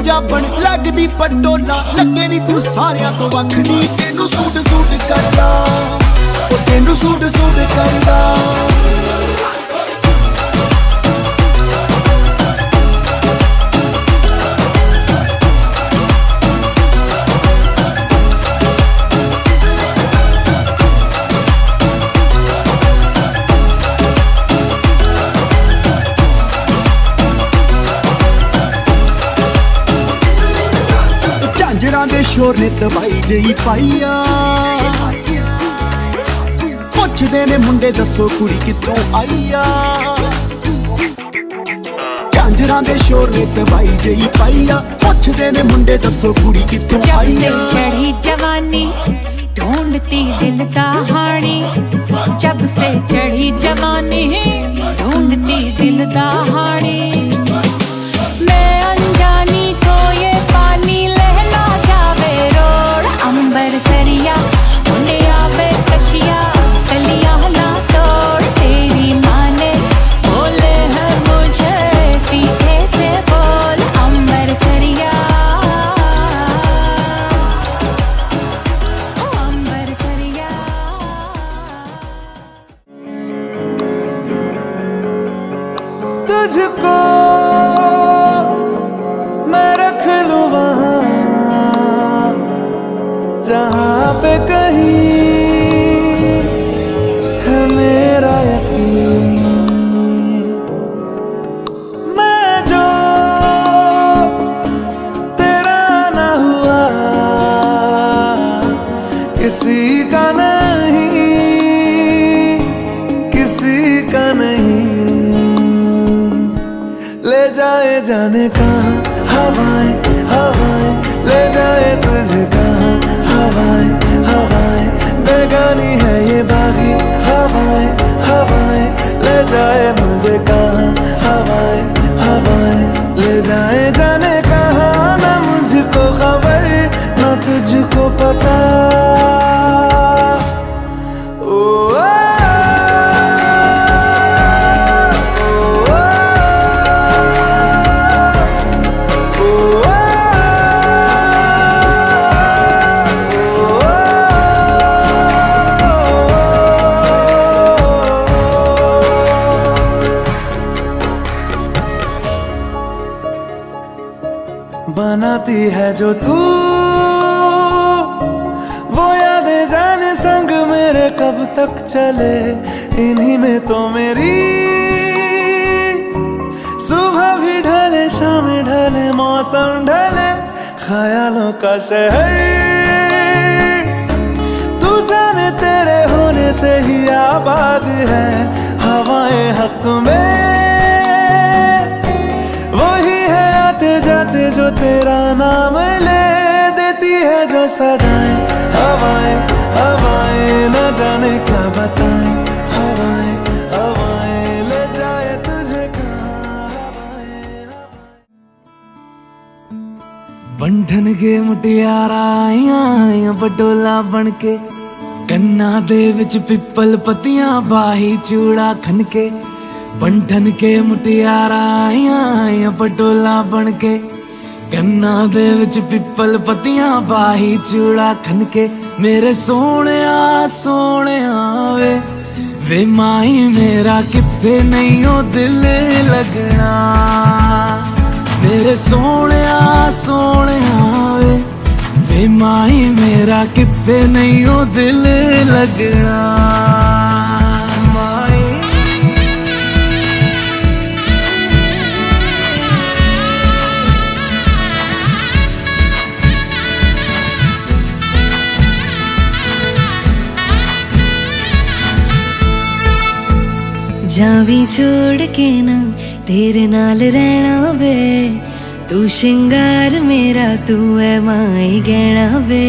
पंजाबन लगदी पटोला लगे नी तू सारियां तो वखनी तेनू सूट सूट करदा ओ तेनू सूट सूट करदा दे शोर ने दवाई जही पाईया पुछदे ने मुंडे दसो कुड़ी कितों आईया झांझरां दे शोर ने दवाई जही पाईया पुछदे ने मुंडे दसो कुड़ी कितों आईया जब से चढ़ी जवानी ढूंढती दिल दा हानी जब से चढ़ी जवानी ढूंढती दिल दा हानी मैं अनजानी को ये पानी अंबर सरिया मुंडे आवे कचिया कलियां ला तोड़ तेरी माँ ने बोले है मुझे तीखे से बोल अंबर सरिया अंबर सरिया तुझको मैं रख लूं वहाँ जहाँ पे कहीं है मेरा यकीन मैं जो तेरा ना हुआ किसी का नहीं किसी का नहीं ले जाए जाने कहाँ हवाएं हवाएं ले जाए तुझे कहाँ हवाएं हवाएं बेगानी है ये बागी हवाएं हवाएं ले जाए मुझे कहाँ हवाएं हवाएं ले जाए जाने कहाँ ना मुझको खबर ना तुझको पता बनाती है जो तू वो यादें जाने संग मेरे कब तक चले इन्हीं में तो मेरी सुबह भी ढले शाम ढले मौसम ढले ख्यालों का शहर तू जाने तेरे होने से ही आबाद है हवाएं हक में जाते जो तेरा नाम ले देती है जो सदाएं हवाएं हवाएं न जाने क्या बताएं हवाएं हवाएं ले जाए तुझे कहाँ हवाएं बंधन के मुटियारा आईया बडोला बन के कन्ना दे विच पिपल पतियां बाही चूड़ा खनके बंधन के मुटियारा आईया पटोला बन के कन्ना दे विच पिपल पतियां बाही चूड़ा खनके मेरे सोने वे माही मेरा किथे नहीं हो दिल लगना मेरे सोने वे माही मेरा किथे नहीं हो दिल लगना जावी छोड़ के ना तेरे नाल रहना वे तू शिंगार मेरा तू है माई गहना वे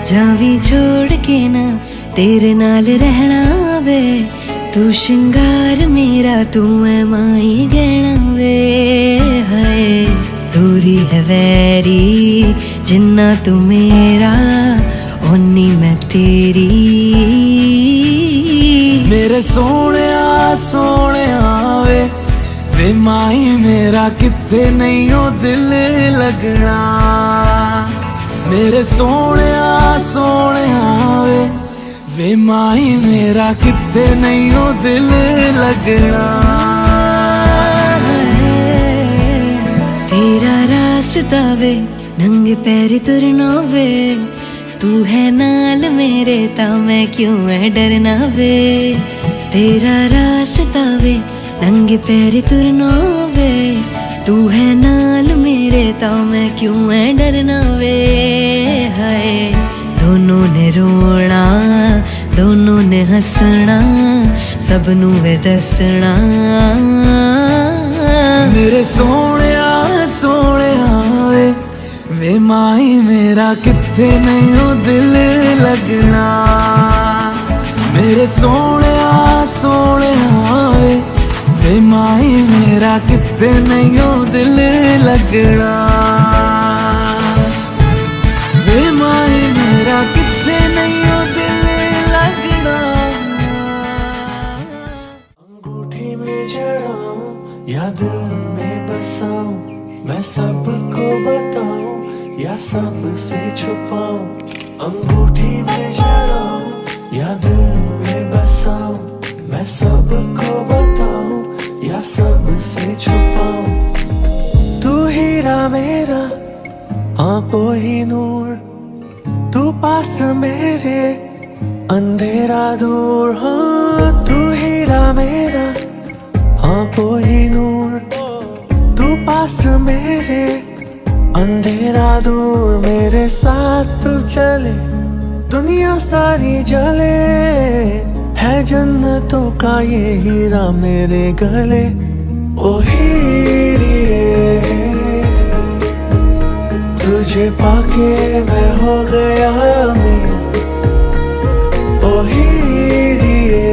जावी छोड़ के ना तेरे नाल रहना वे तू शिंगार मेरा तू है माई गहना वे हाय दूरी है वैरी जिन्ना तू मेरा ओनी मैं तेरी मेरे सोने वे वे माई मेरा कित्ते नहीं हो दिल लगना, मेरे सोहणिया सोहणिया वे माई मेरा कित्ते नहीं हो दिल लगना। तेरा रास्ता वे नंगे पैर तुरना वे, तू है नाल मेरे ता मैं क्यों है डरना वे। तेरा रास्ता वे नंगे पैर तुरना वे, तू है नाल मेरे ता मैं क्यों है डरना वे। हाय दोनों ने रोना दोनों ने हंसना, सबनू वे दसना। मेरे सोहणिया सोहणिया वे माई मेरा कित्ते नहीं हो दिल लगना, मेरे सोहणिया सोहणिया वे माई मेरा कित्ते नहीं हो दिल लगना, वे माई मेरा कित्ते नहीं हो दिल लगना। अंगूठी में जड़ाऊं या दिल में बसाऊं, मैं सबको बताऊं या सबसे छुपाऊं। अंगूठी में जड़ाऊं या दिल में बसाऊं, मैं सबको बताऊं या सबसे छुपाऊं। तू हीरा मेरा आंखों ही नूर, तू पास मेरे अंधेरा दूर। हाँ तू हीरा मेरा आंखों ही नूर, तू पास मेरे अंधेरा दूर। मेरे साथ तू चले दुनिया सारी जले, है जन्नतों का ये हीरा मेरे गले। ओ हीरिए तुझे पाके मैं हो गया अमीर। ओ हीरिए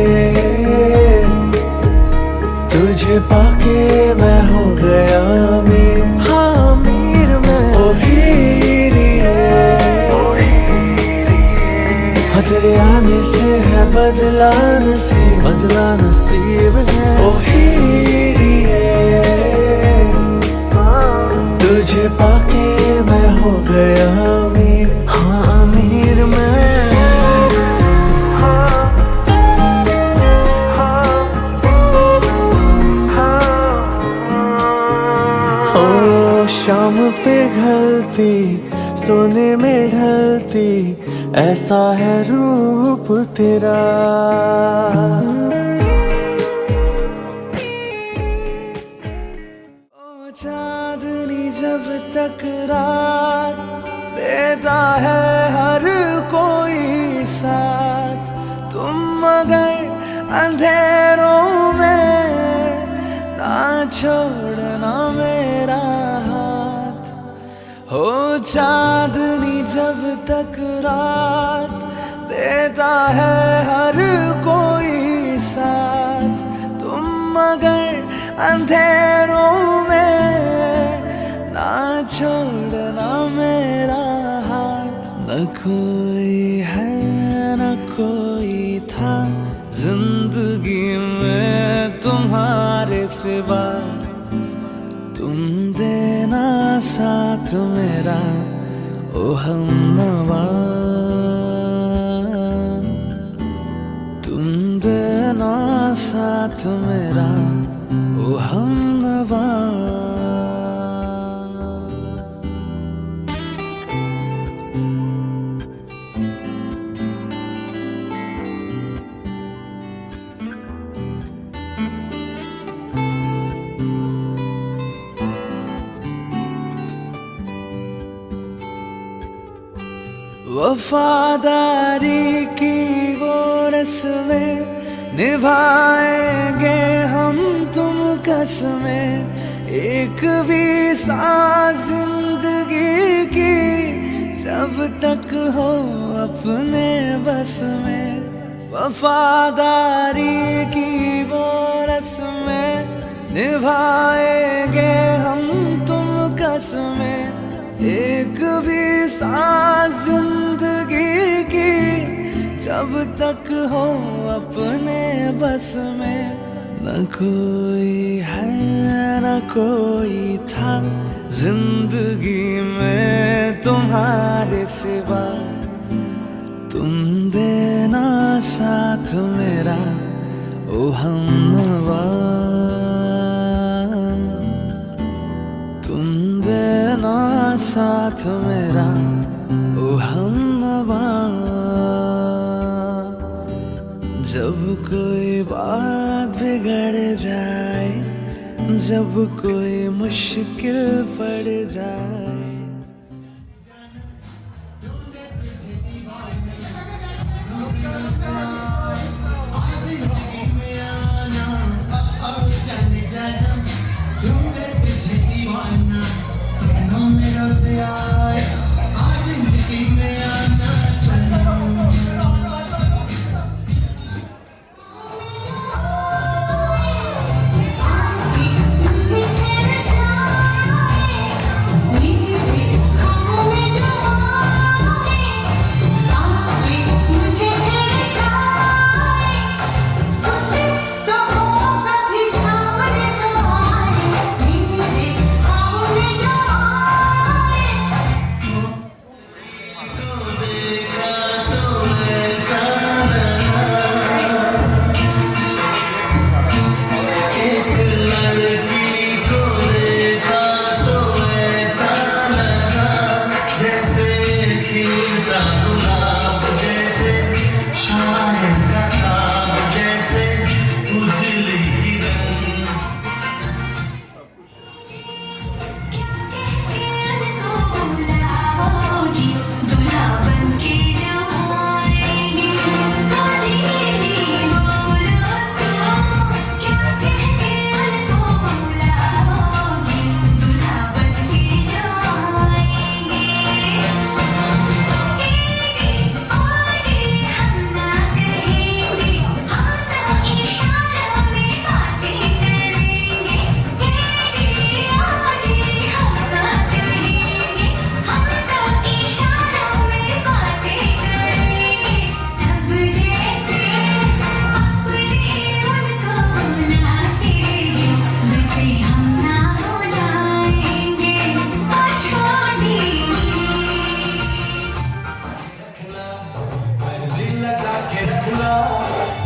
तुझे पाके मैं हो गया अमीर। हाँ अमीर मैं। ओ हीरिए हाँ तेरे आने से है बदला नसीब है। ओ हीरिए तुझे पाके मैं हो गया अमीर। हाँ अमीर मैं। ओ शाम पे घलती सोने में ढलती, ऐसा है रूप तेरा। ओ चांदनी जब तक रात देता है हर कोई साथ, तुम मगर अंधेरों में ना छोड़ना मेरा हाथ। हो चांदनी जब तक रात देता है हर कोई साथ, तुम मगर अंधेरों में ना छोड़ना मेरा हाथ। न कोई है न कोई था जिंदगी में तुम्हारे सिवा, तुम देना साथ मेरा ओ हमनवा। तुम देना साथ मेरा ओ हमनवा। वफादारी की वो रस्में निभाएंगे हम तुम कसमें, एक भी सांस जिंदगी की जब तक हो अपने बस में। वफादारी की वो रस्में निभाएंगे हम तुम कसमें, एक भी सांस जिंदगी की जब तक हो अपने बस में। न कोई है न कोई था जिंदगी में तुम्हारे सिवा, तुम देना साथ मेरा ओ हमनवा, तुम देना साथ मेरा ओ हमनवा। जब कोई बात बिगड़ जाए, जब कोई मुश्किल पड़ जाए,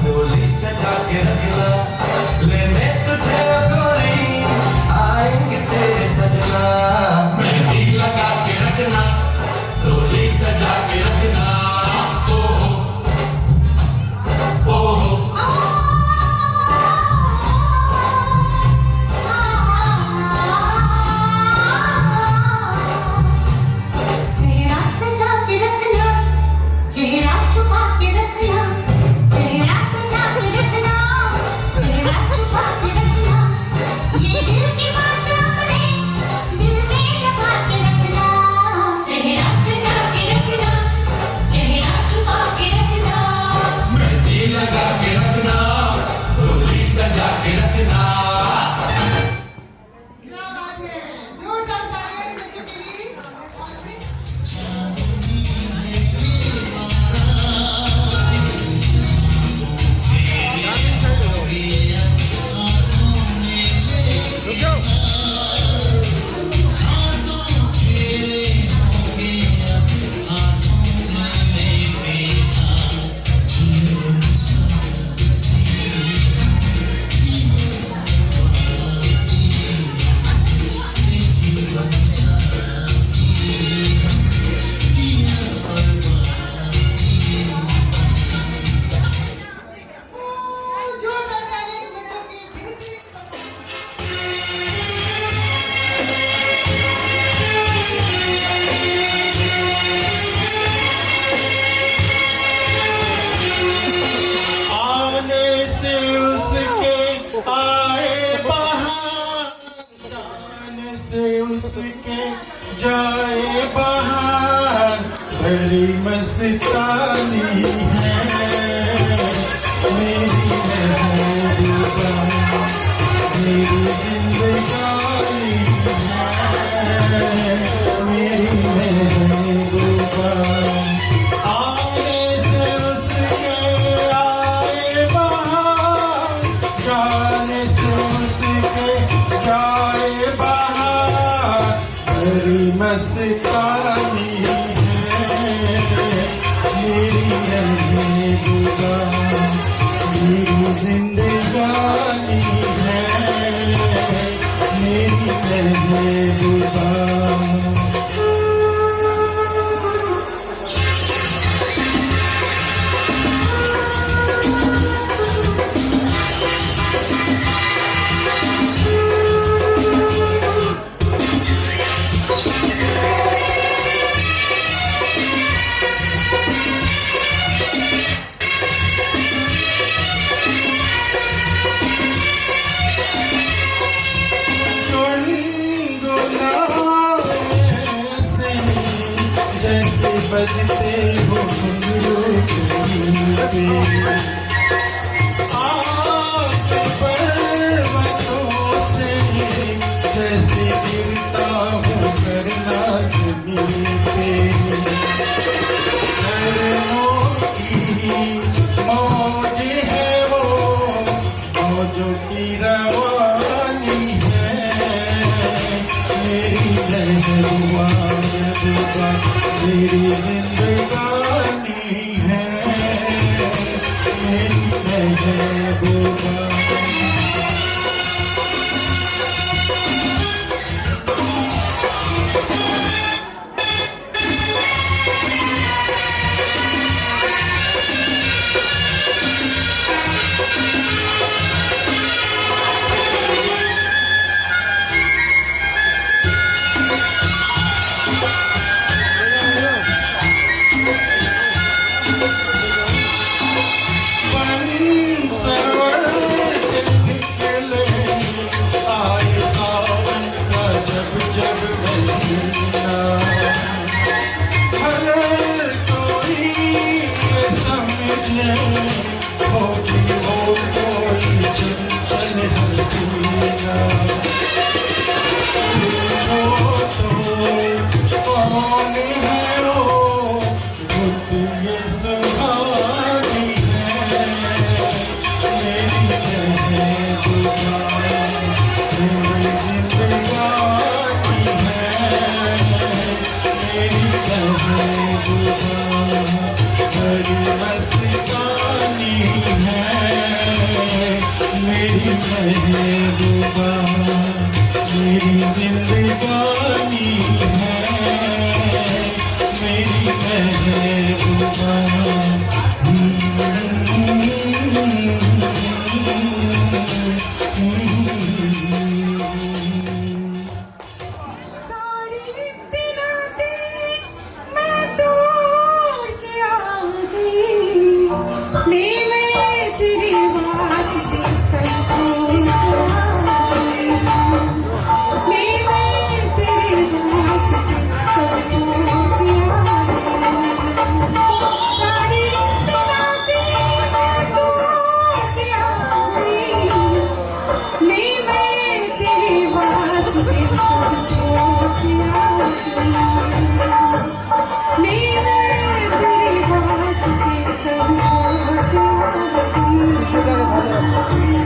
डोली सजा के रखना, लेने तुझे गोरी आएंगे तेरे सजना। मेहंदी लगा के रखना, डोली सजा के रखना, उसके जाए बाहर बड़ी मस्तानी है मेरी महबूबा, मेरी जिंदगानी है मेरी महबूबा। आने से उसके आए बाहर जाने मस्तानी है मेरी महबूबा, मेरी जिंदगानी है मेरी महबूबा। जैसे बजते हो घुंघरू पे, आग पर्वतों से जैसे गिरता हूँ करना जमीन पे। झरनों की मौज है वो, मौजों की रवानी है मेरी महबूबा, मेरी जिंदगानी है मेरी महबूबा। महबूबा मेरी जिंदगानी है मेरी महबूबा। सारी रिश्ते नाते मैं तोड़ के आ गई, ले मैं तेरे वास्ते सब छोड़ के आ गई, ले मैं तेरे वास्ते सब छोड़ के आ गई। सारी रिश्ते नाते मैं तोड़ के आ गई, ले मैं तेरे वास्ते सब छोड़ के आ गई, ले मैं तेरे वास्ते सब छोड़ के आ गई।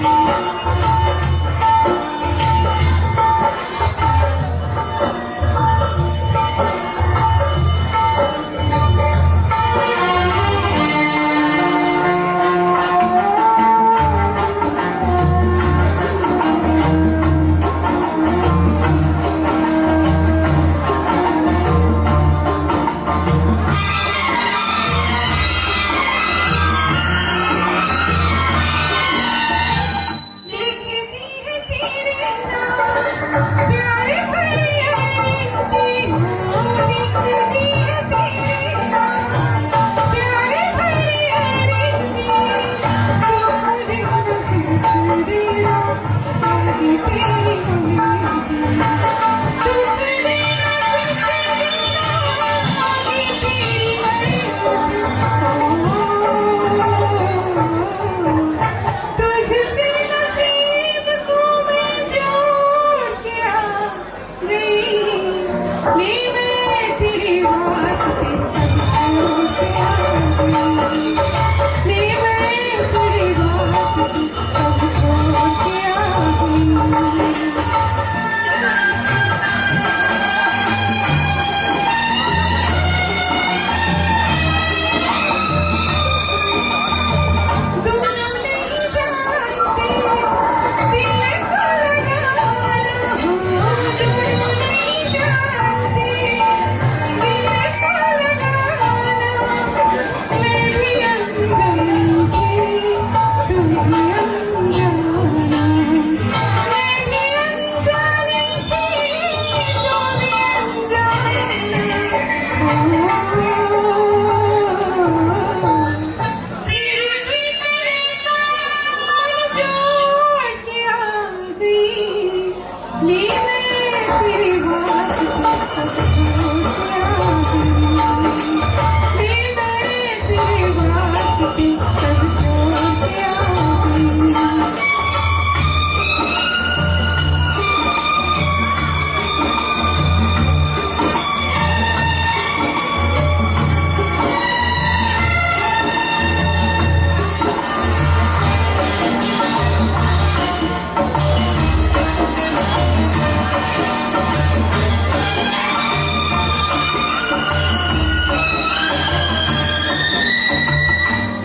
तेरे वास्ते सब छोड़ के आ गई। ले मैं तेरे वास्ते सब छोड़ के आ गई।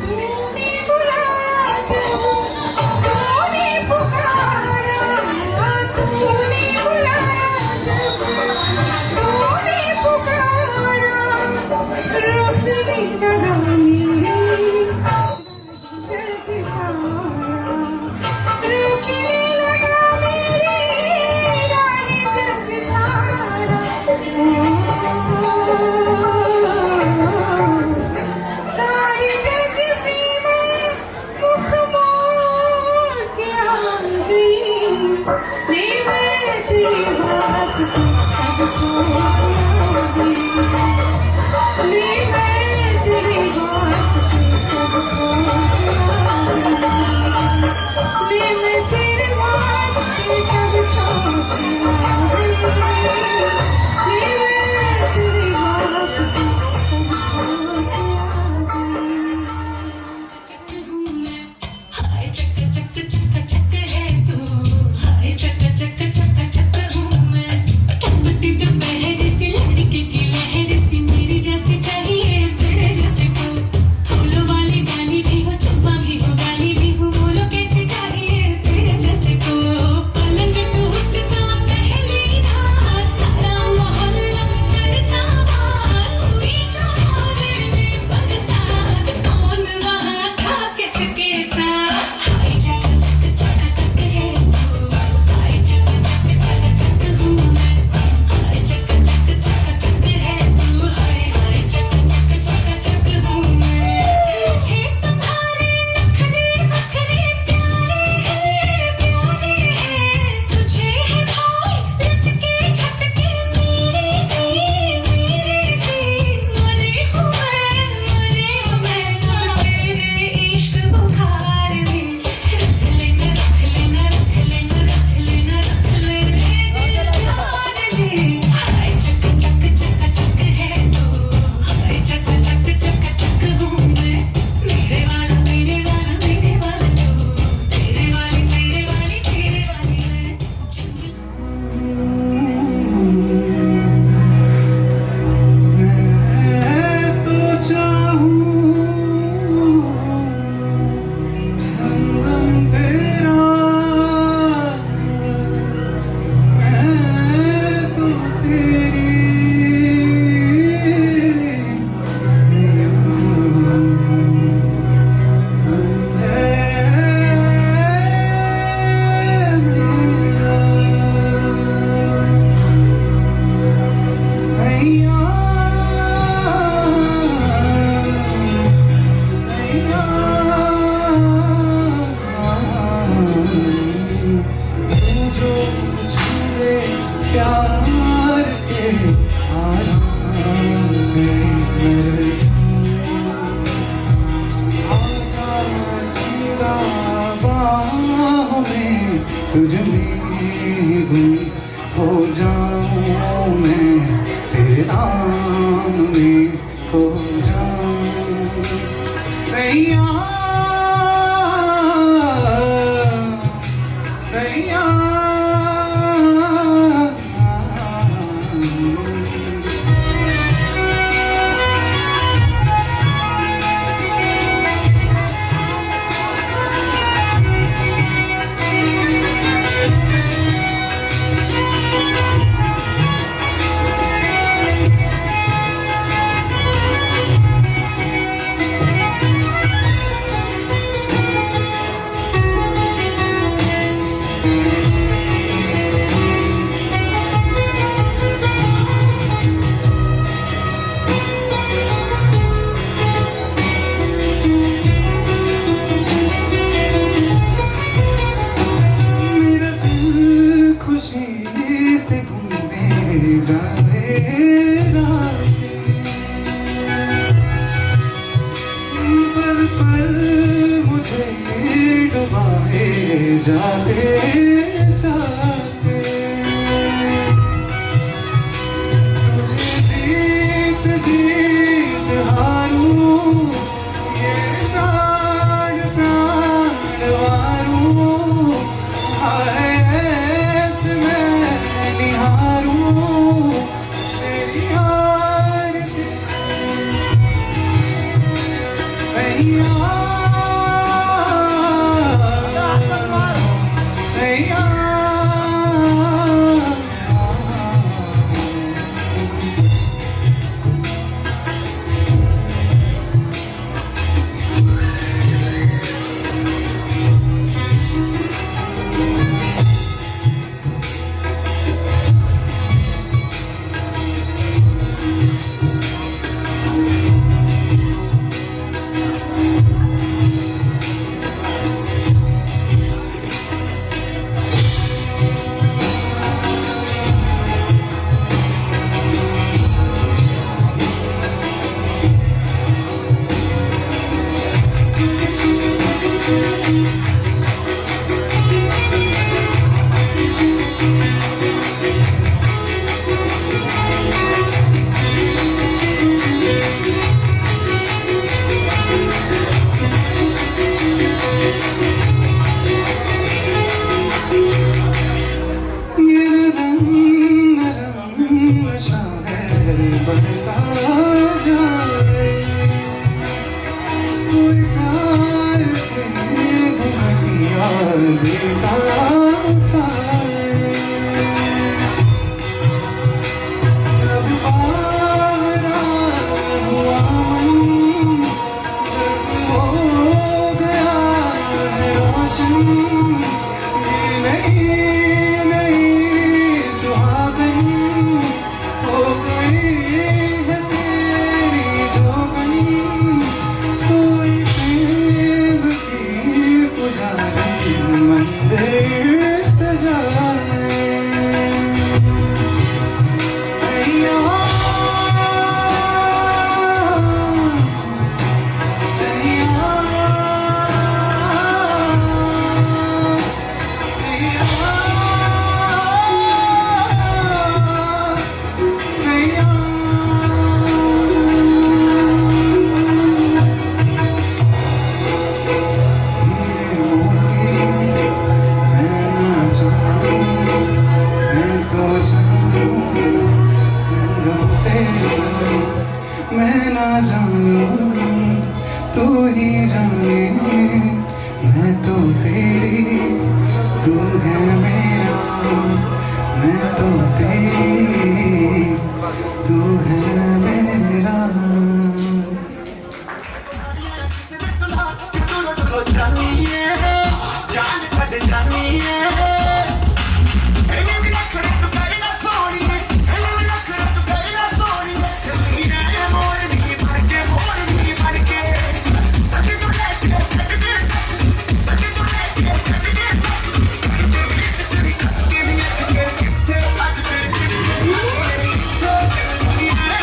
तूने बुलाया जब तूने पुकारा, तूने बुलाया जब तूने पुकारा, रोकने लगा मेरी जग सारा, रोकने लगा मेरी राह जग सारा। सारी जग से मैं मुख मोड़ के आ गई। ले मैं तेरे वास्ते सब छोड़ के आ गई। ले मैं तेरे वास्ते सब छोड़ के आ गई। ले मैं तेरे वास्ते सब छोड़ के आ गई। ले मैं तेरे वास्ते सब छोड़ के आ गई। हाय चक चक चक चक है तू, हाय चक चक चक चक हूँ मैं। टपकती दोपहर से लड़के की लहर सी मेरी जैसी चाहिए तेरे जैसे को। फूलों वाली डाली भी हो, चंपा भी हो, डाली भी हो, बोलो कैसे चाहिए तेरे जैसे को। पलंग टूटता पहली रात सारा मोहल्ला करता बात। हुई छोरे में बरसात, कौन वहाँ था किसके साथ। हाय चक चक चक चक है तू, हाय चक चक चक चक हूँ मैं। हाय चक चक चक चक है तू, हाय हाय चक चक चक चक हूँ मैं। मुझे तुम्हारे नखरे नखरे प्यारे हैं, प्यारे हैं। तुझे है भाई लटके झटके मेरे जी, मेरे जी। मरी हूँ मैं अब तेरे इश्क बुखार में। रख लेना रख लेना रख लेना रख लेना रख ले दिल प्यार में। हाय चक चक चक चक है तू, हाय चक चक चक चक हूँ मैं। मेरे वाला मेरे वाला मेरे वाला तू, तेरे वाली तेरे वाली तेरे वाली मैं। मैं तो चाहूं संगम तेरा, मैं तो तेरी सैया सैया तू जो छूले प्यार से आराम से मेरे आजा जिंदा बाहों में तुझ में गुम हो जाऊं मैं, तेरे नाम में खो जाऊं। सैया सैया जाए रातें, पर मुझे डुबाए जाते जाते, तुझे जीत जीत हारूं, ये प्राण प्राण वारूं, हाय ऐसे मैं निहारूं तेरी आरती सैया सैया। बढ़ता जाए, कोई प्यार से घुमटिया देता अब बारा हुआ मन, जब हो गया है रोशन, ये नहीं नहीं सुहागन हो गई है तेरी जोगन, कोई प्रेम की पुजारी मंदिर सजाए सैया सैया सैया सैया। मैं ना जानूं तू ही जाने, मैं तो तेरी तू है मेरा, मैं तो तेरी तू है मेरा। Yeah.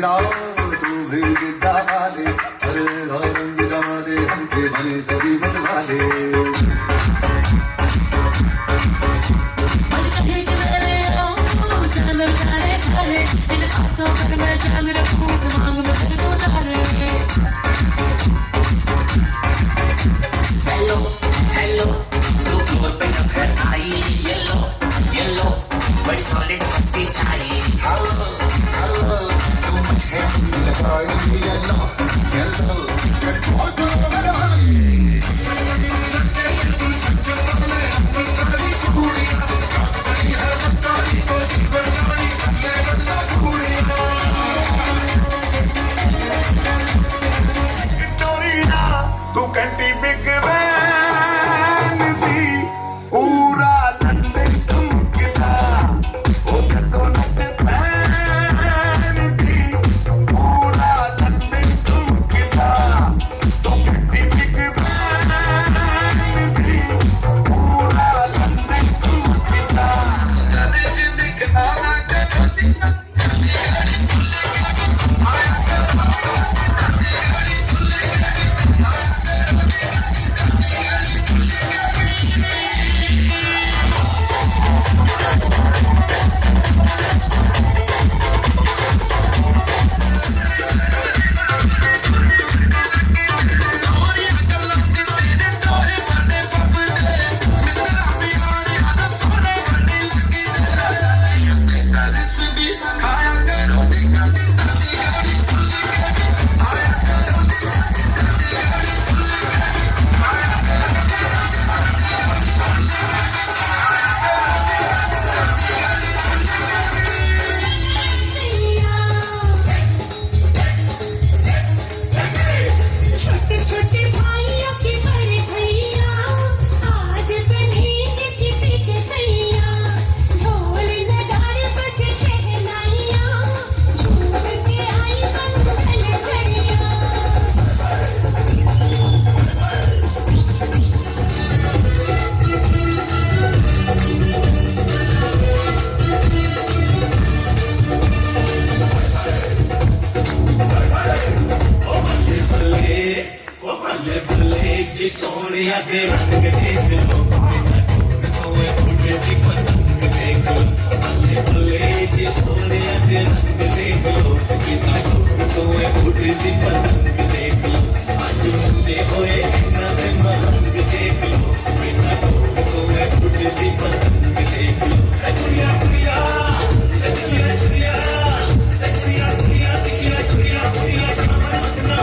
भांगड़ा तू भी गिद्दा वाले चल और रंग जमा दे हमके बने सभी मत वाले हेलो हेलो तू फ्लोर पे जब है आई येलो येलो बड़ी सॉलिड मस्ती छाई हेलो हेलो तू मुझे लगाई येलो येलो कंट्रोल करो मेरे भाई तू कंटी बिग बैन दी पूरा लंदन ठुमकदा ओ कदों नच बैन दी पूरा लंदन ठुमकदा तू कंटी बिग बैन दी पूरा लंदन ठुमकदा देश दिखाना करो जी सोनिया दे रंग देख लो कोई उड़े दी पतंग देख लो बल्ले बल्ले जी सोनिया दे रंग देख लो कितना कोई उड़े दी पतंग देख लो आज मुंडे होए इन्ना दे मलंग देख लो कितना कोई उड़े दी पतंग देख लो कुड़िया कुड़िया कुड़िया कुड़िया कुड़िया कुड़िया कुड़िया कुड़िया कुड़िया शामन ना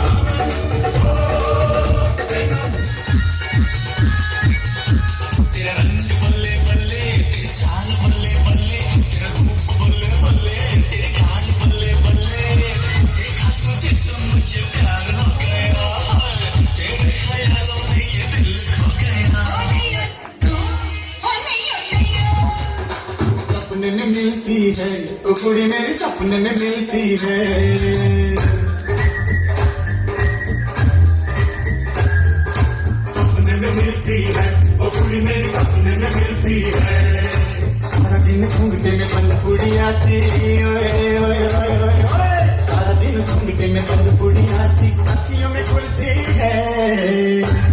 तेरा रंग बल्ले बल्ले तेरी चाल बल्ले बल्ले तेरा रूप बल्ले बल्ले तेरे गाल बल्ले बल्ले देखा तुझे तो मुझे प्यार हो गया तेरे ख्यालों में ये दिल खो गया सपने में मिलती है ओ कुड़ी मेरी सपने में मिलती है मिलती है वो कुड़ी मेरी सपने में मिलती है सारा दिन घूंघटे में बंद कुड़िया सी ओए ओए ओए ओए सारा दिन घूंघटे में बंद कुड़िया सी अखियों में खुलती है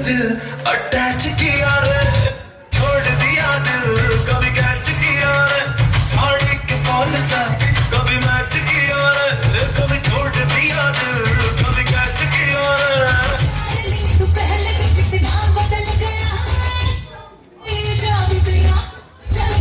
दिल अटैच किया रे, छोड़ दिया दिल कभी कैच किया रे, साड़ी के फॉल सा कभी मैच किया रे, कभी छोड़ दिया दिल कभी कैच किया रे। तू पहले से कितना बदल गया, ये जादू तेरा चल।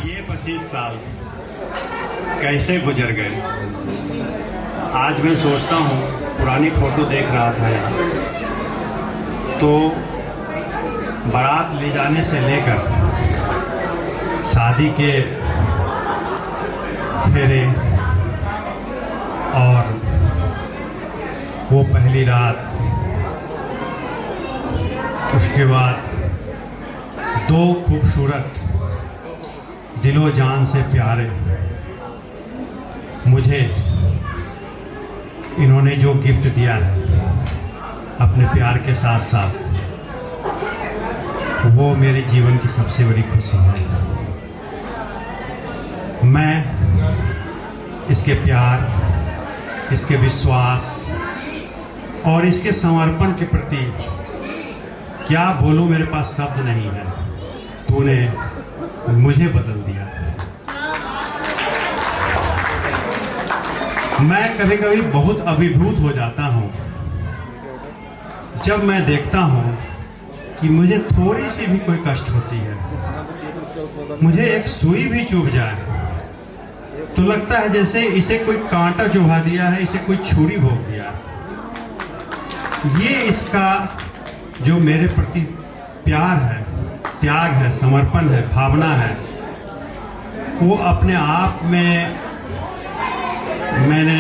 ये 25 साल कैसे गुजर गए। आज मैं सोचता हूँ, पुरानी फोटो देख रहा था यहाँ, तो बारात ले जाने से लेकर शादी के फेरे और वो पहली रात, उसके बाद दो खूबसूरत दिलो जान से प्यारे मुझे इन्होंने जो गिफ्ट दिया है अपने प्यार के साथ साथ, वो मेरे जीवन की सबसे बड़ी खुशी है। मैं इसके प्यार, इसके विश्वास और इसके समर्पण के प्रति क्या बोलूं, मेरे पास शब्द नहीं है। तूने मुझे बदल दिया। मैं कभी कभी बहुत अभिभूत हो जाता हूँ जब मैं देखता हूँ कि मुझे थोड़ी सी भी कोई कष्ट होती है, मुझे एक सुई भी चुभ जाए तो लगता है जैसे इसे कोई कांटा चुभा दिया है, इसे कोई छुरी भोंक दिया है। ये इसका जो मेरे प्रति प्यार है, त्याग है, समर्पण है, भावना है, वो अपने आप में मैंने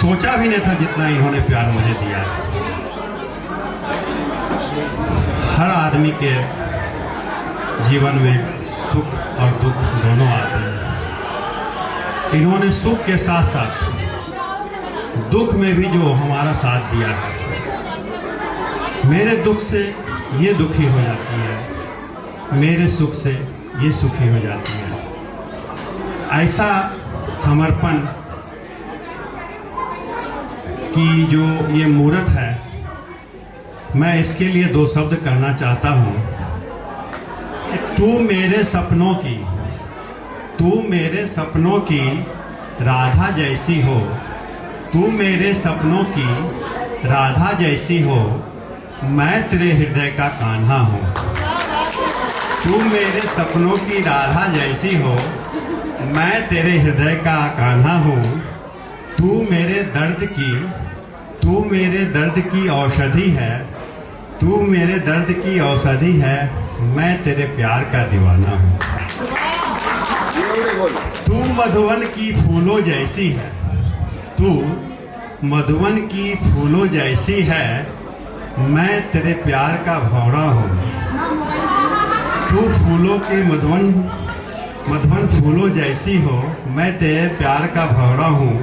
सोचा भी नहीं था जितना इन्होंने प्यार मुझे दिया है। हर आदमी के जीवन में सुख और दुख दोनों आते हैं। इन्होंने सुख के साथ साथ दुख में भी जो हमारा साथ दिया है, मेरे दुख से ये दुखी हो जाती है, मेरे सुख से ये सुखी हो जाती है। ऐसा समर्पण की जो ये मूर्त है, मैं इसके लिए दो शब्द कहना चाहता हूँ कि तू मेरे सपनों की राधा जैसी हो, तू मेरे सपनों की राधा जैसी हो, मैं तेरे हृदय का कान्हा हूँ। तू मेरे सपनों की राधा जैसी हो, मैं तेरे हृदय का कान्हा हूँ। तू मेरे दर्द की औषधि है, तू मेरे दर्द की औषधि है, मैं तेरे प्यार का दीवाना हूँ। तू मधुवन की फूलों जैसी है, तू मधुवन की फूलों जैसी है, मैं तेरे प्यार का भौरा हूँ। तू फूलों की मधुवन फूलों जैसी हो, मैं तेरे प्यार का भौरा हूँ।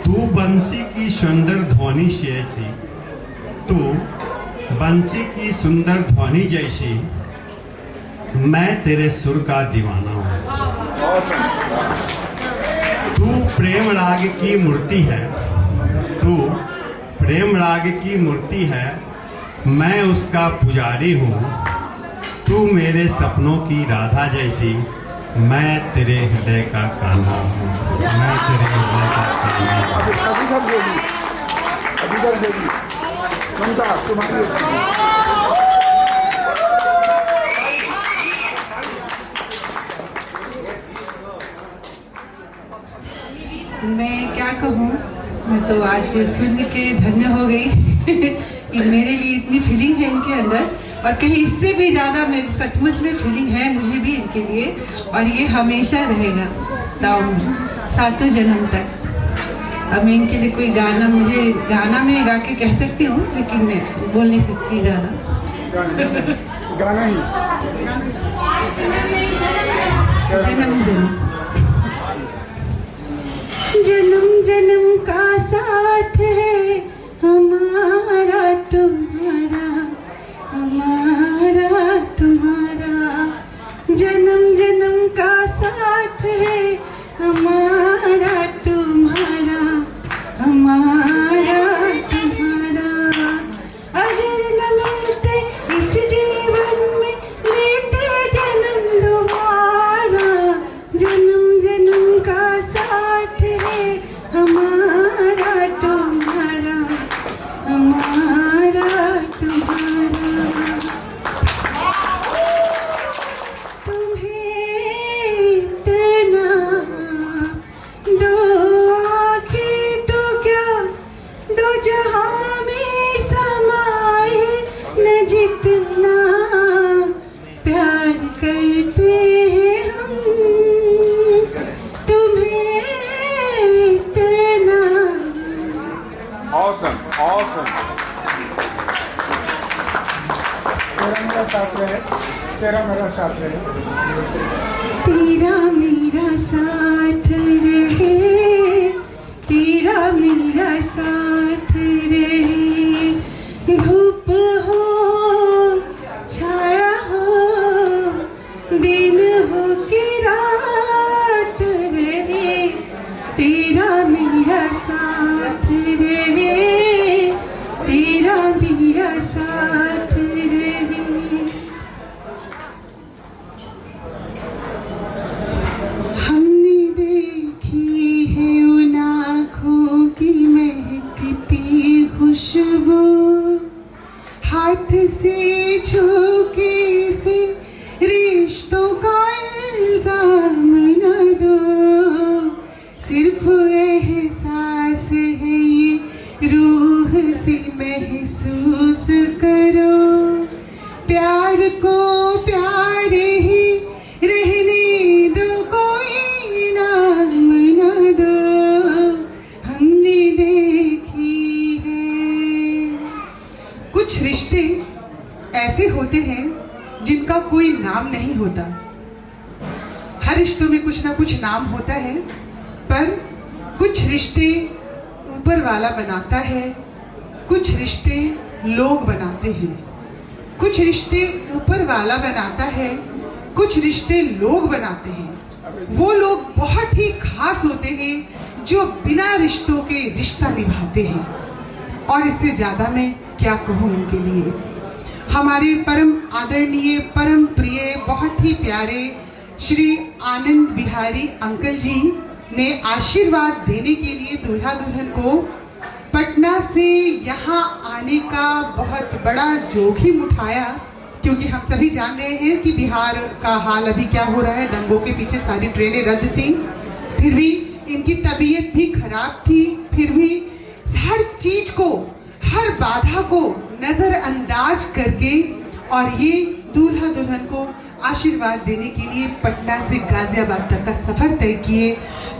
तू बंसी की सुंदर ध्वनि जैसी, तू बंसी की सुंदर ध्वनि जैसी, मैं तेरे सुर का दीवाना हूँ। तू प्रेम राग की मूर्ति है, तू प्रेम राग की मूर्ति है, मैं उसका पुजारी हूँ। तू मेरे सपनों की राधा जैसी, मैं तेरे हृदय का कान्हा हूँ, मैं तेरे हृदय का कान्हा हूँ। अभी इधर से भी ममता तुम्हारी ओर से। मैं क्या कहूँ, मैं तो आज सुन के धन्य हो गई कि मेरे लिए इतनी फीलिंग है इनके अंदर, और कहीं इससे भी ज़्यादा मेरी सचमुच में फीलिंग है मुझे भी इनके लिए, और ये हमेशा रहेगा दाव में, सातों जन्म तक। अब मैं इनके लिए कोई गाना, मुझे गाना में गा के कह सकती हूँ, लेकिन मैं बोल नहीं सकती गाना। गाना ही जन्म जन्म जन्म जन्म का साथ है हमारा तुम्हारा, हमारा तुम्हारा, जन्म जन्म का साथ है हमारा तुम्हारा, हमारा तुम्हारा। अगर न मिलते इस जीवन में लेते जन्म दोबारा, जन्म जन्म का साथ है हमारा तुम्हारा, हमारा तुम्हारा। तुम्हें इतना दो आँखें तो क्या, दो जहां में समाए न, जितना प्यार करते हैं हम तुम्हें इतना। Awesome awesome. तेरा मेरा साथ रहे, तेरा मेरा साथ रहे, तेरा मेरा साथ रहे, तेरा मेरा साथ रहे, धूप हो छाया हो, दिन हो कि रात रहे, तेरा मेरा साथ रहे, तेरा मेरा साथ रहे। हमने देखी है उन आँखों की महकती खुशबू, हाथ से छू के से रिश्तों का इल्जाम न दो, सिर्फ एहसास है ये रूह से महसूस करो, प्यार को प्यार ही रहने दो, कोई नाम न दो, हमने देखी है। कुछ रिश्ते ऐसे होते हैं जिनका कोई नाम नहीं होता। हर रिश्तों में कुछ ना कुछ नाम होता है, पर कुछ रिश्ते ऊपर वाला बनाता है, कुछ रिश्ते लोग बनाते हैं। कुछ रिश्ते ऊपर वाला बनाता है, कुछ रिश्ते लोग बनाते हैं। वो लोग बहुत ही खास होते हैं जो बिना रिश्तों के रिश्ता निभाते हैं, और इससे ज्यादा मैं क्या कहूँ उनके लिए। हमारे परम आदरणीय, परम प्रिय, बहुत ही प्यारे श्री आनंद बिहारी अंकल जी ने आशीर्वाद देने के लिए दूल्हा दुल्हन को पटना से यहाँ आने का बहुत बड़ा जोखिम उठाया, क्योंकि हम सभी जान रहे हैं कि बिहार का हाल अभी क्या हो रहा है। दंगों के पीछे सारी ट्रेनें रद्द थी, फिर भी इनकी तबीयत भी खराब थी, फिर भी हर चीज को, हर बाधा को नजरअंदाज करके और ये दूल्हा दुल्हन को आशीर्वाद देने के लिए पटना से गाजियाबाद तक का सफर तय किए।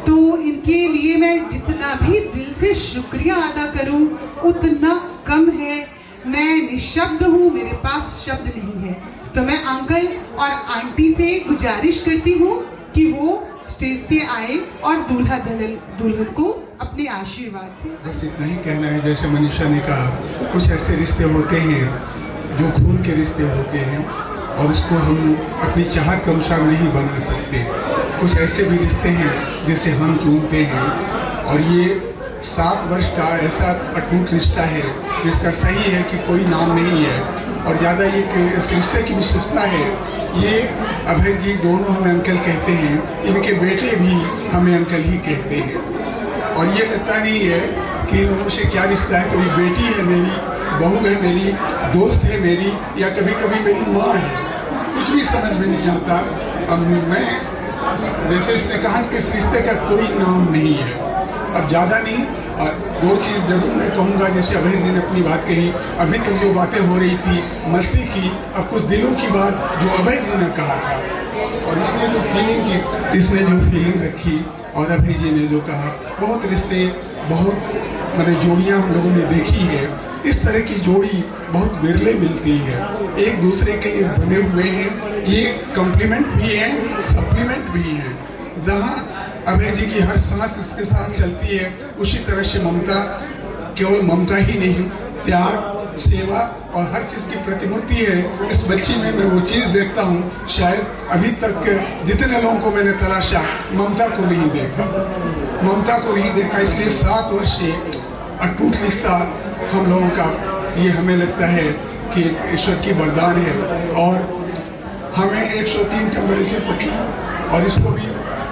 तो इनके लिए मैं जितना भी दिल से शुक्रिया अदा करूं उतना कम है। मैं निशब्द हूँ, मेरे पास शब्द नहीं है। तो मैं अंकल और आंटी से गुजारिश करती हूँ कि वो स्टेज पे आए और दूल्हा दुल्हन को अपने आशीर्वाद से। बस इतना ही कहना है, जैसे मनीषा ने कहा, कुछ ऐसे रिश्ते होते हैं जो खून के रिश्ते होते हैं और उसको हम अपनी चाहत के अनुसार नहीं बना सकते। कुछ ऐसे भी रिश्ते हैं जिसे हम चुनते हैं, और ये 7 वर्ष का ऐसा अटूट रिश्ता है जिसका सही है कि कोई नाम नहीं है। और ज़्यादा ये इस रिश्ते की विशेषता है, ये अभय जी दोनों हमें अंकल कहते हैं, इनके बेटे भी हमें अंकल ही कहते हैं। और ये लगता नहीं है कि इन लोगों से क्या रिश्ता है, कभी बेटी है मेरी, बहू है मेरी, दोस्त है मेरी, या कभी कभी मेरी माँ है, कुछ भी समझ में नहीं आता। अब मैं जैसे इसने कहा कि इस रिश्ते का कोई नाम नहीं है। अब ज़्यादा नहीं, 2 चीज़ जरूर मैं कहूँगा। जैसे अभय जी ने अपनी बात कही, अभी तक जो बातें हो रही थी मस्ती की, अब कुछ दिलों की बात जो अभय जी ने कहा था, और इसने जो फीलिंग की, इसने जो फीलिंग रखी, और अभय जी ने जो कहा, बहुत रिश्ते, बहुत मैंने जोड़ियाँ हम लोगों ने देखी है। इस तरह की जोड़ी बहुत विरले मिलती है, एक दूसरे के लिए बने हुए हैं। ये कॉम्प्लीमेंट भी हैं, सप्लीमेंट भी हैं। जहाँ अभय जी की हर सांस इसके साथ चलती है, उसी तरह से ममता, केवल ममता ही नहीं, त्याग, सेवा और हर चीज़ की प्रतिमूर्ति है। इस बच्ची में मैं वो चीज़ देखता हूँ, शायद अभी तक जितने लोगों को मैंने तलाशा, ममता को नहीं देखा, ममता को नहीं देखा। इसलिए 7 वर्ष से अटूट रिश्ता हम लोगों का, ये हमें लगता है कि ईश्वर की वरदान है। और हमें 103 टेम्परेचर पटना, और इसको भी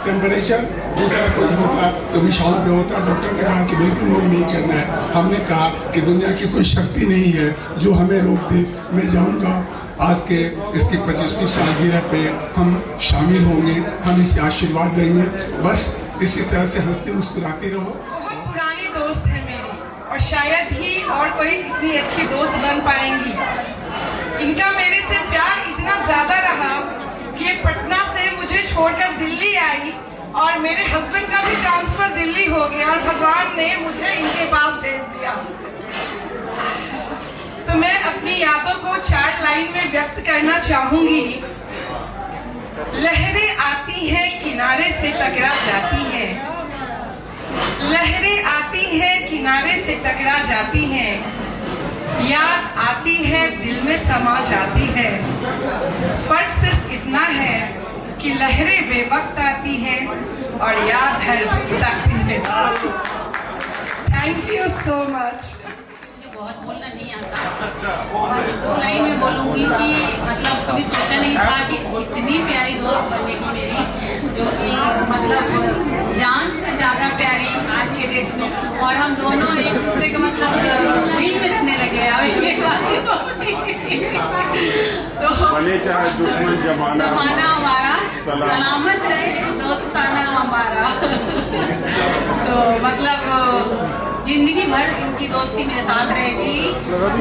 टेम्परेचर दूसरा कोई होता तो भी शाम पे होता। डॉक्टर ने कहा कि बिल्कुल रोक नहीं करना है। हमने कहा कि दुनिया की कोई शक्ति नहीं है जो हमें रोक दे। मैं जाऊंगा आज के इसकी 25वीं सालगिरह पे हम शामिल होंगे, हम इसे आशीर्वाद देंगे। बस इसी तरह से हंसती मुस्कुराती रहो। बहुत पुरानी दोस्त है मेरी, और शायद ही और कोई इतनी अच्छी दोस्त बन पाएंगी। इनका मेरे से प्यार इतना ज्यादा रहा कि ये पटना से मुझे छोड़कर दिल्ली आई, और मेरे हस्बैंड का भी ट्रांसफर दिल्ली हो गया, और भगवान ने मुझे इनके पास भेज दिया। तो मैं अपनी यादों को 4 लाइन में व्यक्त करना चाहूंगी। लहरें आती हैं, किनारे से टकरा जाती हैं, लहरें आती हैं, किनारे से टकरा जाती हैं, याद आती है, दिल में समा जाती है। फर्क सिर्फ इतना है कि लहरें बेवक्त आती हैं और याद हर वक्त आती है। Thank you so much. बहुत बोलना नहीं आता, बस 2 लाइन में बोलूँगी कि मतलब कभी सोचा नहीं था कि इतनी प्यारी दोस्त बनेगी मेरी, जो कि मतलब जान से ज़्यादा प्यारी आज के डेट में। और हम दोनों एक दूसरे के मतलब दिल में रखने लगे। तो भले चाहे दुश्मन जमाना हमारा सलामत रहे, दोस्ताना हमारा। तो मतलब जिंदगी भर इनकी दोस्ती मेरे साथ रहेगी,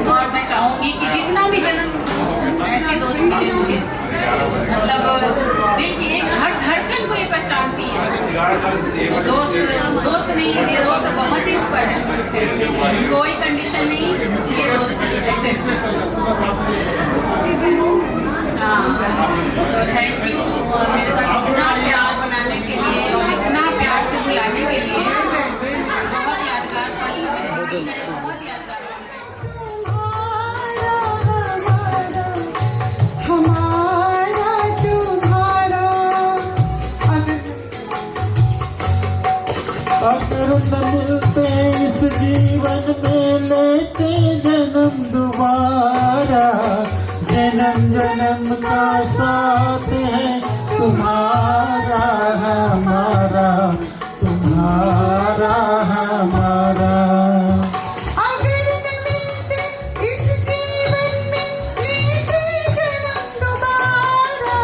और मैं चाहूंगी कि जितना भी जन्म ऐसी दोस्त मिले मुझे, मतलब दिल की एक हर धड़कन को ये पहचानती है। दोस्त नहीं, ये दोस्त बहुत ही ऊपर है, कोई कंडीशन नहीं, ये दोस्ती है। तो थैंक यू मेरे साथ इतना प्यार बनाने के लिए और इतना प्यार से बुलाने के लिए। बहुत यादगार पल मेरे जीवन में, बहुत यादगार। अगर न मिलते इस जीवन में लेते जन्म दोबारा, जन्म जन्म का साथ है तुम्हारा हमारा, तुम्हारा हमारा। अगर न मिलते इस जीवन में लेते जन्म दोबारा,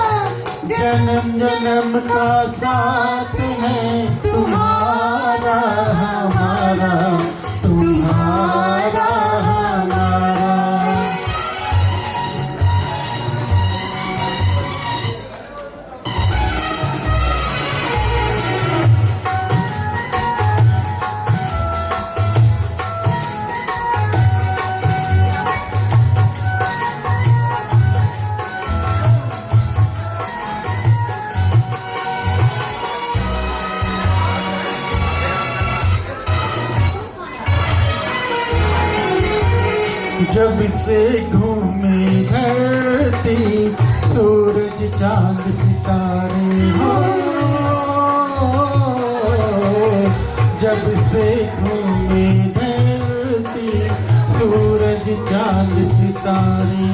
जन्म जन्म का साथ है तुम्हारा हमारा, तुम्हारा हमारा। जब से घूमे धरती, सूरज चांद सितारे हो, जब से घूमे धरती सूरज चांद सितारे,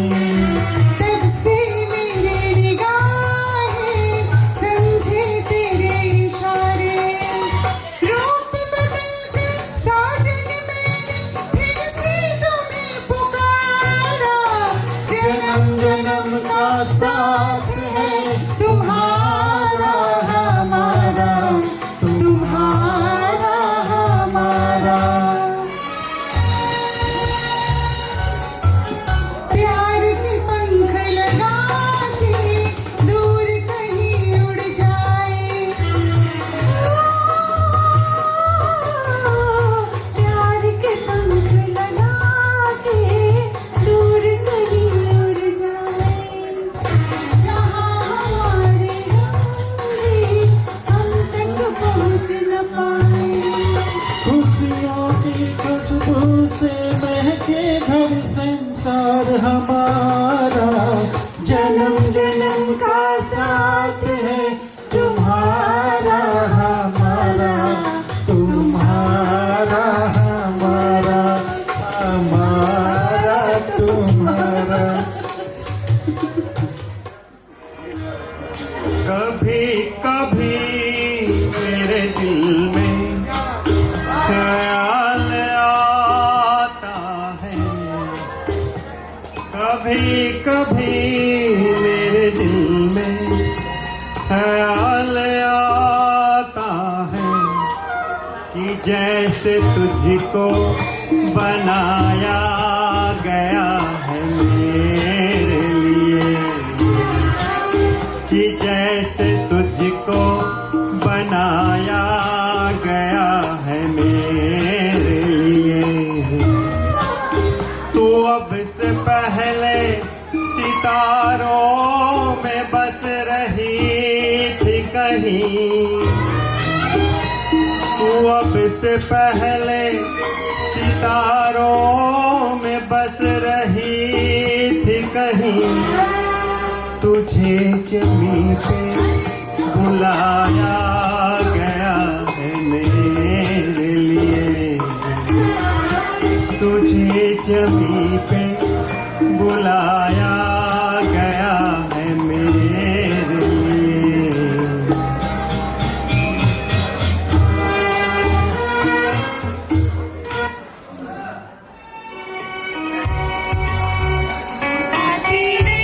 तब से मेरे निगाहें समझे तेरे इशारे। रूप बदल कर साजन मैंने फिर से तुम्हें पुकारा। जन्म जन्म का साथ है तुम्हारा हमारा, तुम्हारा हमारा। प्यार के पंख लगा के दूर कहीं उड़ जाए। प्यार के पंख लगा के दूर कहीं उड़ जाए। जहाँ हमारे होंगे हम तक पहुँच न पाए। खुशियों की खुशबू से महके घर संसार हमारा, जन्म जन्म का साथ है तुम्हारा हमारा, तुम्हारा हमारा, हमारा तुम्हारा। कभी कभी मेरे दिल में ख्याल आता है, कभी कभी मेरे दिल में ख्याल आता है कि जैसे तुझको बनाया गया है मेरे लिए, कि जैसे तुझको बनाया गया है मेरे लिए। तू अब से पहले सितारों में बस रही थी कहीं, तू अब से पहले सितारों में बस रही थी कहीं। तुझे जमीन पे बुलाया गया है मेरे लिए, तुझे जमीन पे बुलाया गया है मेरे लिए। साथी रे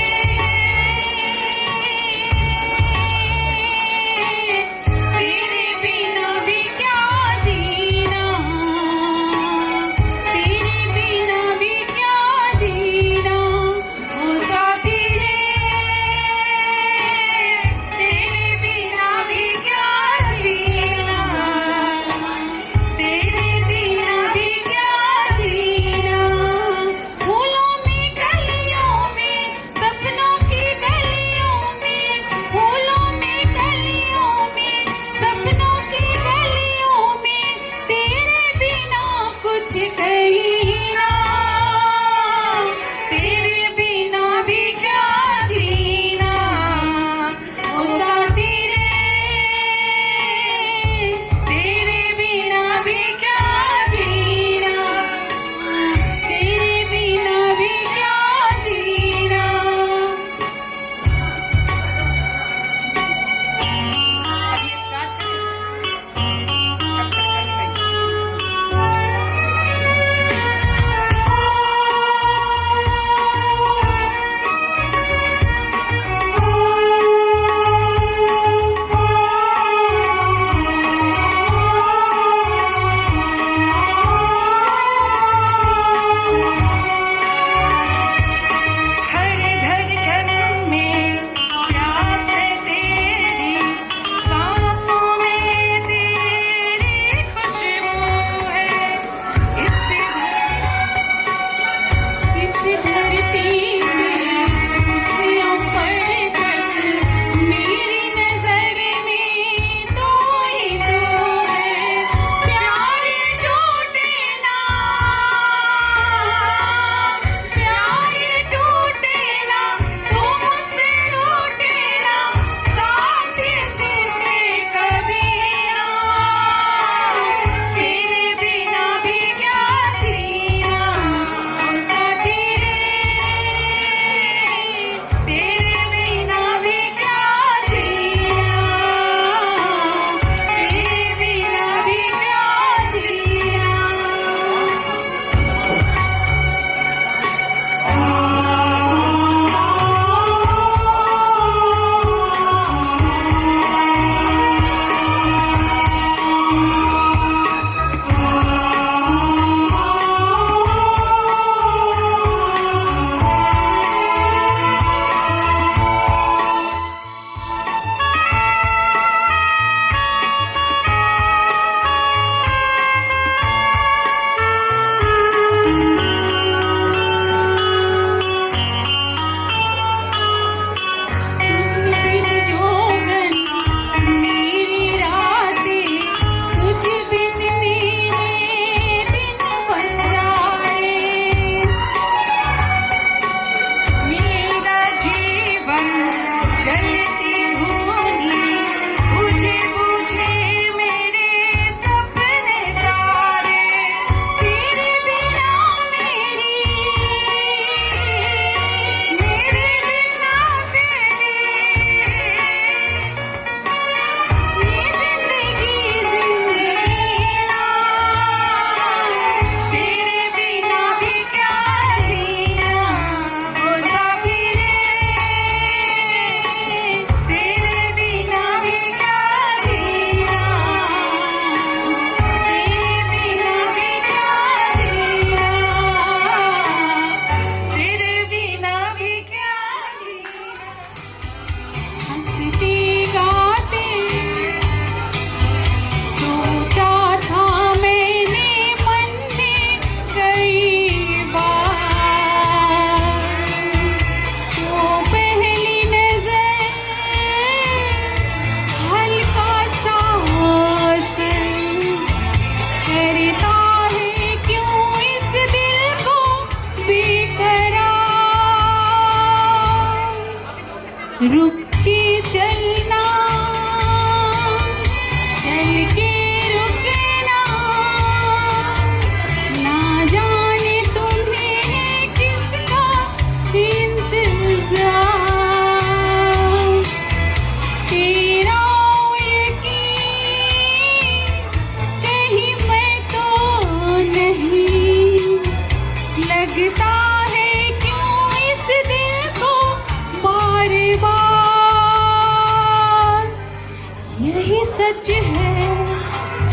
यही सच है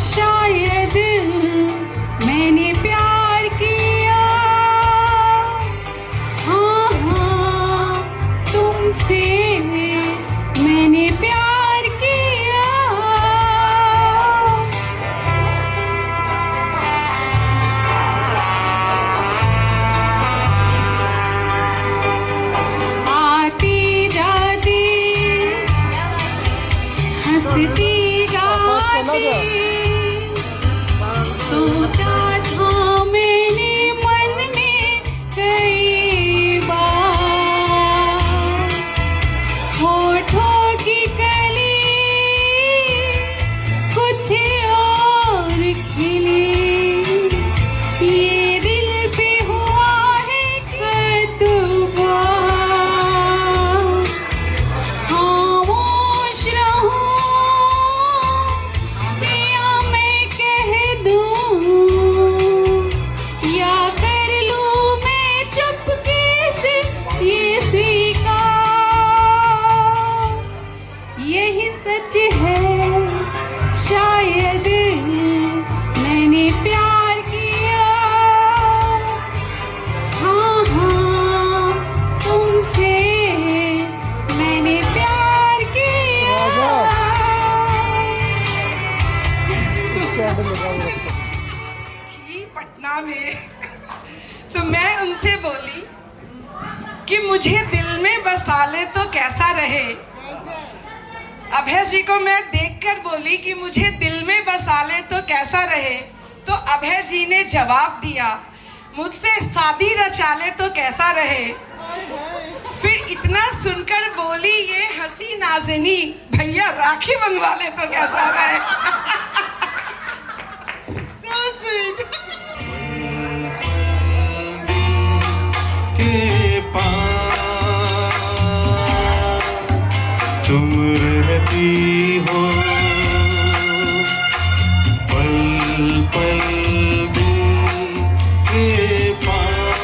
शायद मैंने प्यार किया, हाँ हाँ तुमसे मैंने प्यार किया। आती जाती हंसती गाती सोचा था मैंने मन में कई बार, होठों की कली कुछ और खिली, ये दिल पे हुआ है कतबा, खामोश रहूं या मैं कह दूं, या कर लूं मैं चुपके से ये स्वीकार। यही सच है शायद मैंने प्यार किया, हाँ हाँ तुमसे मैंने प्यार किया। थी पटना में तो मैं उनसे बोली कि मुझे दिल में बसा ले तो कैसा रहे। अभय जी को मैं देखकर बोली कि मुझे दिल में बसा ले तो कैसा रहे, तो अभय जी ने जवाब दिया मुझसे शादी रचा ले तो कैसा रहे। फिर इतना सुनकर बोली ये हंसी नाज़नी, भैया राखी बंधवा ले तो कैसा रहे। So sweet. के पास तुम रहती हो, पल पल दिल के पास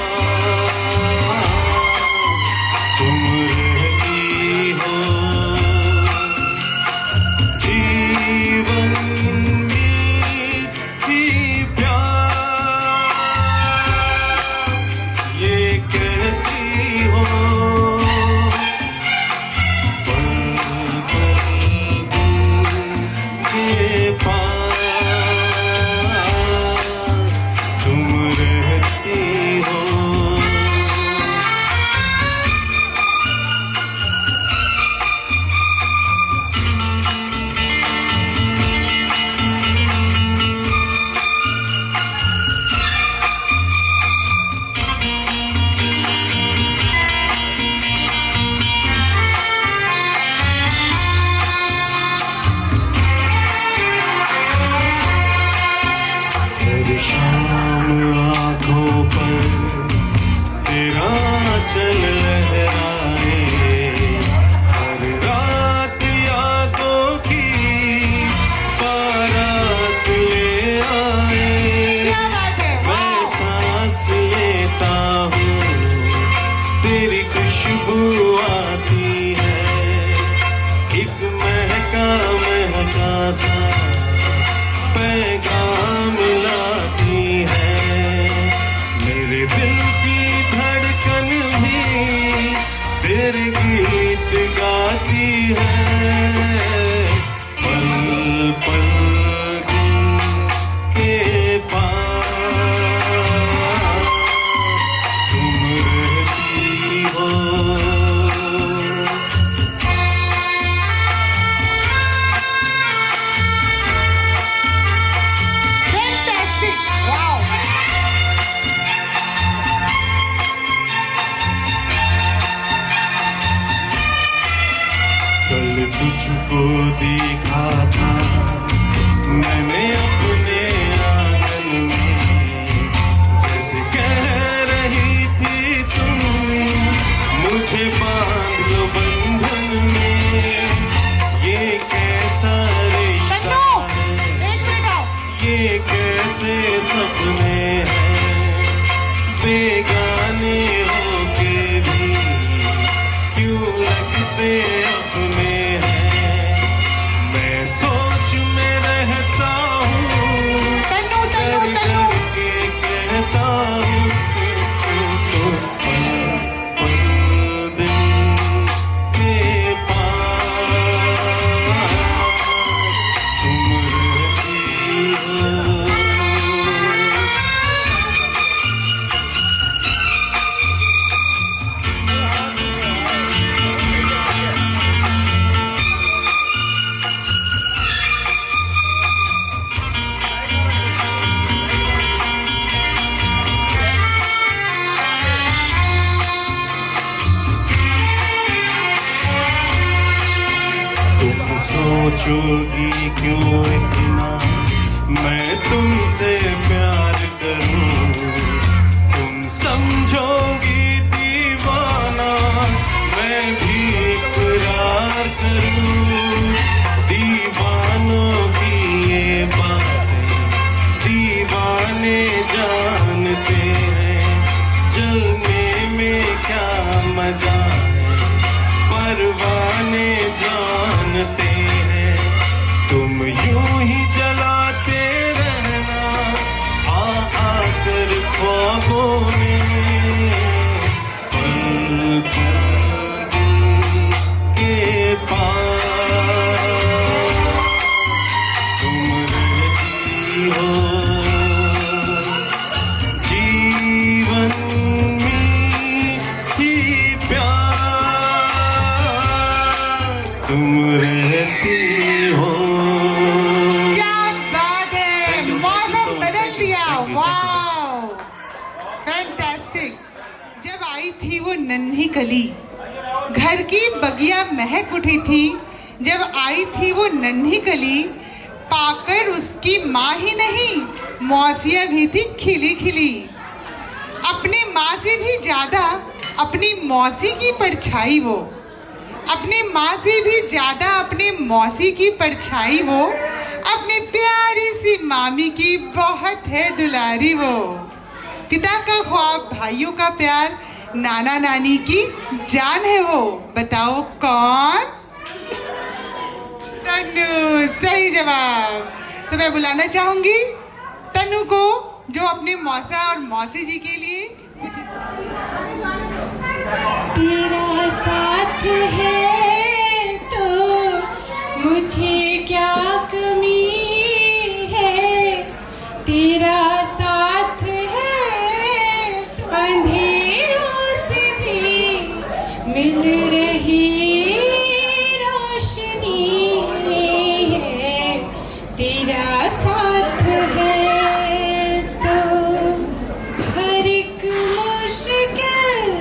तुम रहती हो, जीवन में ही प्यार ये कहती हो, पल पल दिल के पास तुम रहती हो। हर शाम आँखों पर तेरा चल लहराए, हर रात यादों की बारात ले आए। मैं सांस लेता हूँ तेरी खुशबू आती है, एक महका महका सा पैगाम लाती है। मेरे दिल की धड़कन भी तेरे गीत गाती है, पल पल दिल के पास तुम रहती हो। Fantastic! Wow! कल तुझको देखा था मैंने अपने आंगन में, जैसे कह रही थी तुम मुझे बांध लो बंधन में। ये कैसा रिश्ता है, ये कैसे सपने हैं, बेगाने होके भी क्यों लगते अपने हैं। मैं सो समझोगी क्यों इतना मैं तुमसे प्यार करूं, तुम समझोगी दीवाना मैं भी इकरार करूं। दीवानों की ये बातें दीवाने जानते हैं, जलने में क्या मजा है परवाने जानते हैं। तुम यूं ही जलाते रहना आकर ख्वाबों में, पल पल के पास तुम रहती हो। जीवन में ही प्यार तुम रहती हो। क्या बात है, मौसम बदल दिया। Wow, fantastic. जब आई थी वो नन्ही कली, घर की बगिया महक उठी थी। जब आई थी वो नन्ही कली, पाकर उसकी माँ ही नहीं मौसियाँ भी थी खिली खिली। अपनी माँ से भी ज्यादा अपनी मौसी की परछाई वो, अपनी माँ से भी ज्यादा अपनी मौसी की परछाई वो, अपनी प्यारी सी मामी की बहुत है दुलारी वो। पिता का ख्वाब, भाइयों का प्यार, नाना नानी की जान है वो। बताओ कौन? तनु, सही जवाब। तो मैं बुलाना चाहूंगी तनु को, जो अपने मौसा और मौसी जी के लिए तेरा साथ है तो मुझे क्या कमी है, तेरा साथ है अंधेरों से भी मिल रही रोशनी है, तेरा साथ है तो हर एक मुश्किल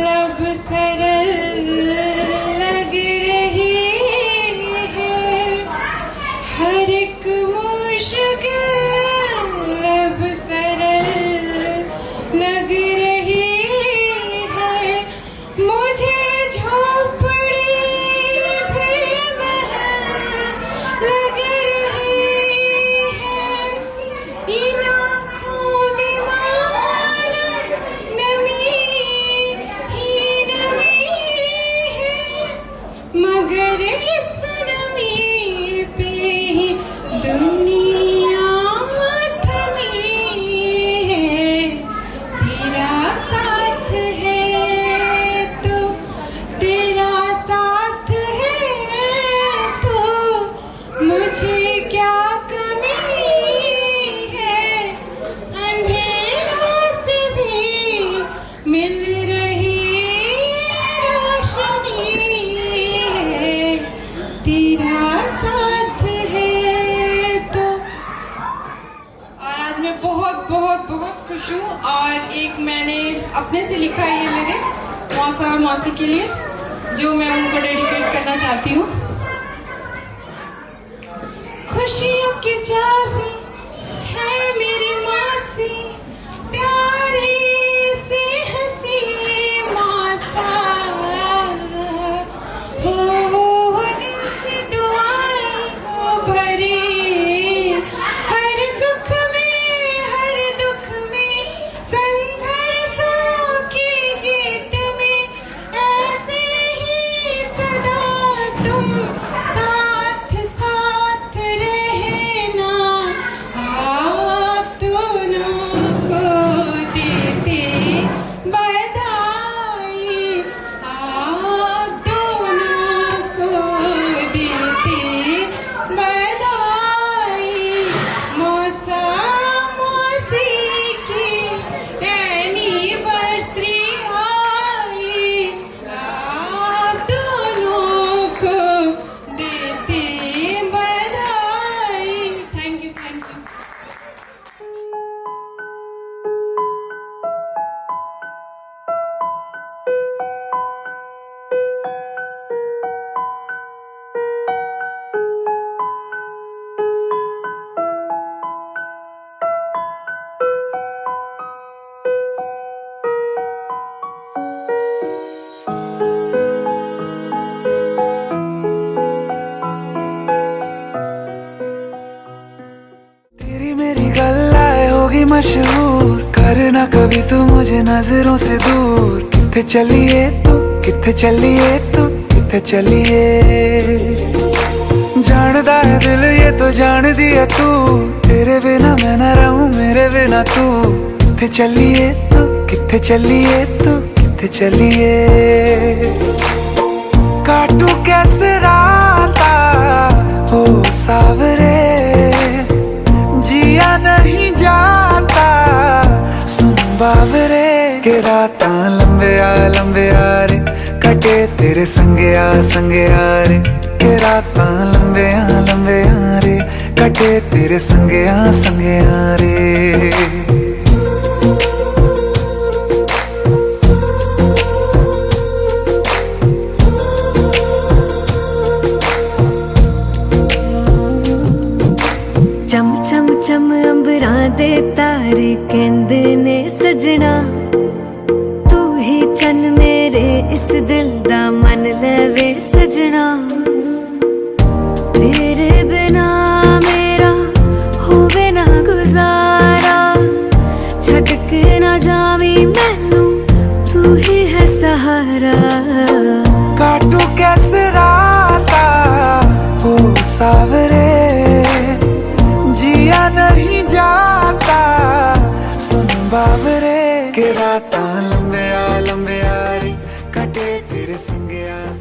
अब सरल लग रही है, हर एक मुश्किल अब सरल लग रही है। मुझे झोपड़ी भी महल लग रही है, इन आँखों में मानो नमी ही नमी है, मगर इस नमी पे ही दुनिया थमी है। तेरा साथ है तो, तेरा साथ है तो मुझे क्या कमी है, अंधेरों से भी मिल रही रोशनी है, तेरा साथ है तो। और आज मैं बहुत बहुत बहुत खुश हूँ। और एक मैंने अपने से लिखा है ये लिरिक्स मौसा और मौसी के लिए, जो मैं उनको डेडिकेट करना चाहती हूँ। खुशियों की चाबी है मेरी मौसी, प्यारी से हंसी मौसा, हो दिल से दुआएं हो भरी, हर सुख में हर दुख में संघर्षों की जीत में, ऐसे ही सदा तुम साथ साथ रहना, तेरी मशहूर, करना कभी तू मुझे नजरों से दूर। किथे चलिए तू, किथे चलिए तू, किथे चलिए। जानदा है दिल ये तो जान दिया तू, तेरे बिना मैं ना रहूं मेरे बिना तू। किथे चलिए तू, किथे चलिए तू, किथे चलिए। काटू कैसे राता हो सावरे, जिया नहीं जाता सुन बावरे। के राता लंबे आ रे, कटे तेरे संगे आ रे। के राता लंबे आ रे, कटे तेरे संगे आ रे। चम चम चम अंबरां दे तारे कहंदे ने सजना, तू ही चन मेरे इस दिल दा मन लवे सजना। तेरे बिना मेरा होवे ना गुजारा, छटक ना जावी मैनू तू ही है सहारा। काटू कैसे राता हो सावरे, जिया नहीं जाता सुन बावरे। के राता लंबे आ रे, कटे तेरे संगे आ